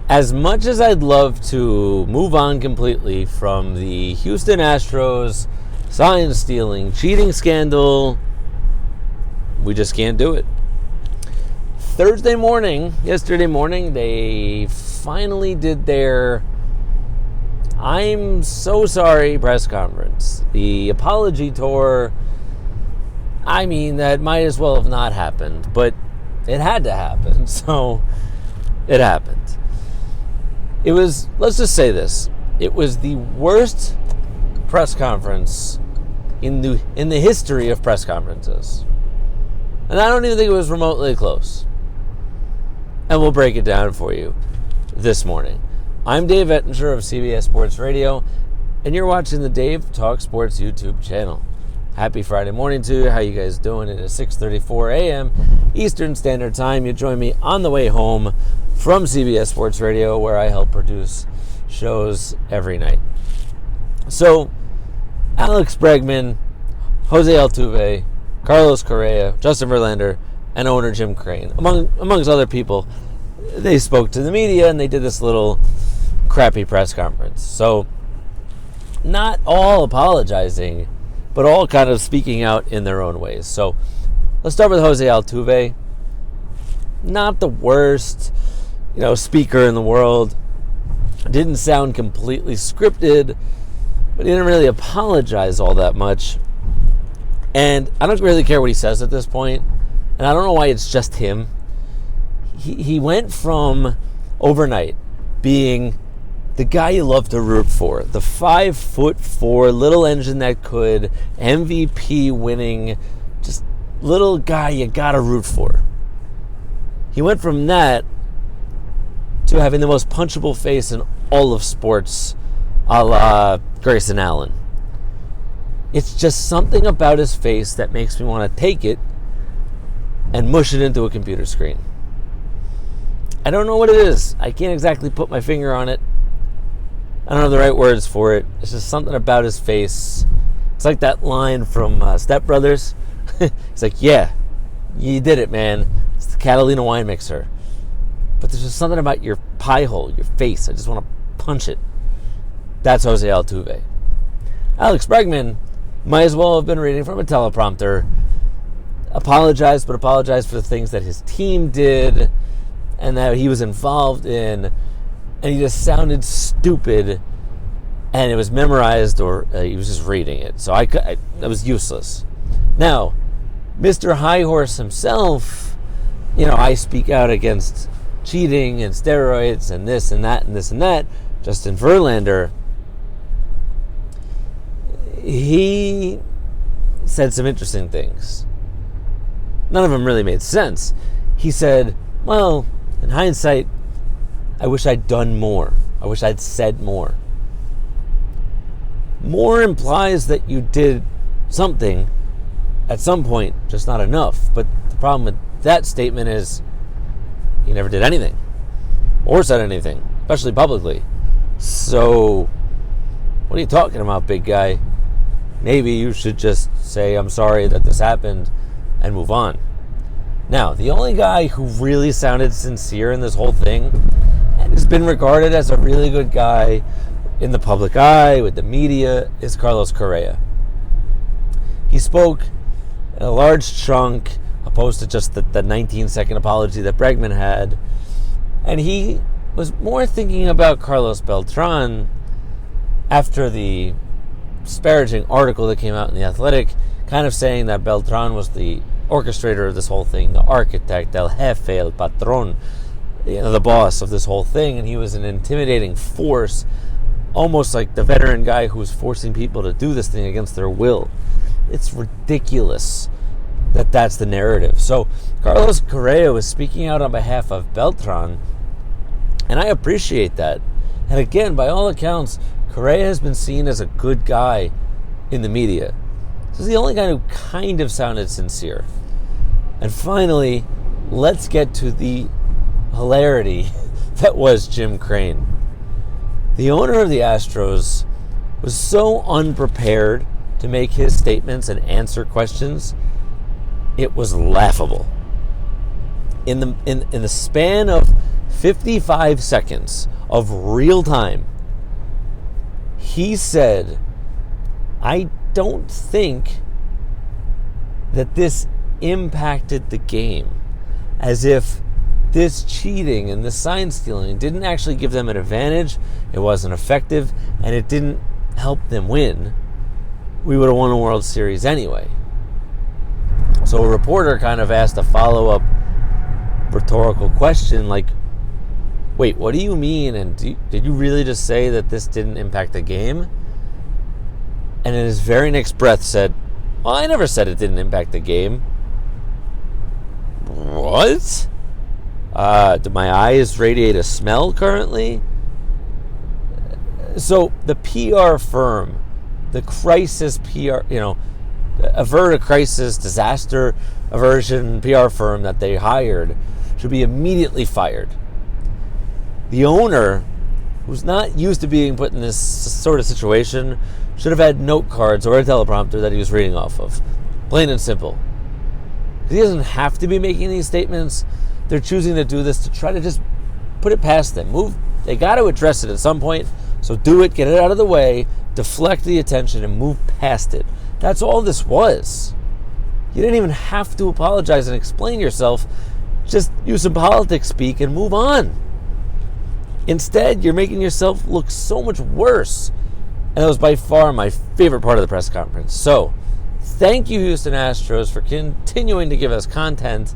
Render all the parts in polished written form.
As much as I'd love to move on completely from the Houston Astros sign stealing, cheating scandal, we just can't do it. Yesterday morning, they finally did their "I'm so sorry" press conference. The apology tour, that might as well have not happened, but it had to happen, so it happened. It was, let's just say this, it was the worst press conference in the history of press conferences. And I don't even think it was remotely close. And we'll break it down for you this morning. I'm Dave Ettinger of CBS Sports Radio, and you're watching the Dave Talk Sports YouTube channel. Happy Friday morning to you. How you guys doing? It is 6:34 a.m. Eastern Standard Time. You join me on the way home from CBS Sports Radio, where I help produce shows every night. So, Alex Bregman, Jose Altuve, Carlos Correa, Justin Verlander, and owner Jim Crane, amongst other people, they spoke to the media and they did this little crappy press conference. So, not all apologizing, but all kind of speaking out in their own ways. So, let's start with Jose Altuve. Not the worst, speaker in the world. Didn't sound completely scripted, but he didn't really apologize all that much. And I don't really care what he says at this point. And I don't know why it's just him. He went from overnight being the guy you love to root for, the 5'4" little engine that could, MVP winning, just little guy you gotta root for. He went from that to having the most punchable face in all of sports, a la Grayson Allen. It's just something about his face that makes me want to take it and mush it into a computer screen. I don't know what it is. I can't exactly put my finger on it. I don't have the right words for it. It's just something about his face. It's like that line from Step Brothers. It's like, yeah, you did it, man. It's the Catalina wine mixer. But there's just something about your pie hole, your face. I just want to punch it. That's Jose Altuve. Alex Bregman might as well have been reading from a teleprompter. Apologized for the things that his team did and that he was involved in, and he just sounded stupid, and it was memorized or he was just reading it. So that was useless. Now, Mr. High Horse himself, I speak out against cheating and steroids and this and that and this and that. Justin Verlander, he said some interesting things. None of them really made sense. He said, well, in hindsight, I wish I'd done more. I wish I'd said more. More implies that you did something at some point, just not enough. But the problem with that statement is he never did anything or said anything, especially publicly. So, what are you talking about, big guy? Maybe you should just say, I'm sorry that this happened, and move on. Now, the only guy who really sounded sincere in this whole thing and has been regarded as a really good guy in the public eye, with the media, is Carlos Correa. He spoke in a large chunk, opposed to just the 19-second apology that Bregman had, and he was more thinking about Carlos Beltran after the disparaging article that came out in The Athletic, kind of saying that Beltran was the orchestrator of this whole thing, the architect, el jefe, el patron, the boss of this whole thing, and he was an intimidating force, almost like the veteran guy who was forcing people to do this thing against their will. It's ridiculous that that's the narrative. So Carlos Correa was speaking out on behalf of Beltran, and I appreciate that. And again, by all accounts, Correa has been seen as a good guy in the media. This is the only guy who kind of sounded sincere. And finally, let's get to the hilarity that was Jim Crane. The owner of the Astros was so unprepared to make his statements and answer questions, it was laughable. In the span of 55 seconds of real time, he said, I don't think that this impacted the game, as if this cheating and this sign stealing didn't actually give them an advantage, it wasn't effective, and it didn't help them win. We would have won a World Series anyway. So a reporter kind of asked a follow-up rhetorical question like, wait, what do you mean? And did you really just say that this didn't impact the game? And in his very next breath said, well, I never said it didn't impact the game. What? Do my eyes radiate a smell currently? So the PR firm, the crisis PR, avert a crisis, disaster aversion PR firm that they hired should be immediately fired. The owner, who's not used to being put in this sort of situation, should have had note cards or a teleprompter that he was reading off of. Plain and simple. He doesn't have to be making these statements. They're choosing to do this to try to just put it past them. They got to address it at some point, so do it, get it out of the way, deflect the attention, and move past it. That's all this was. You didn't even have to apologize and explain yourself. Just use some politics speak and move on. Instead, you're making yourself look so much worse. And that was by far my favorite part of the press conference. So, thank you, Houston Astros, for continuing to give us content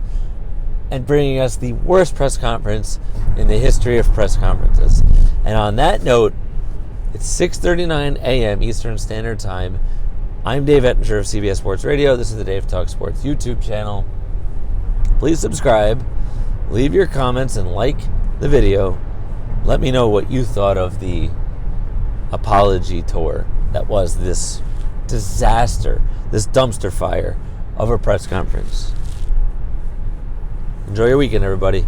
and bringing us the worst press conference in the history of press conferences. And on that note, it's 6:39 a.m. Eastern Standard Time. I'm Dave Ettinger of CBS Sports Radio. This is the Dave Talk Sports YouTube channel. Please subscribe, leave your comments, and like the video. Let me know what you thought of the apology tour that was this disaster, this dumpster fire of a press conference. Enjoy your weekend, everybody.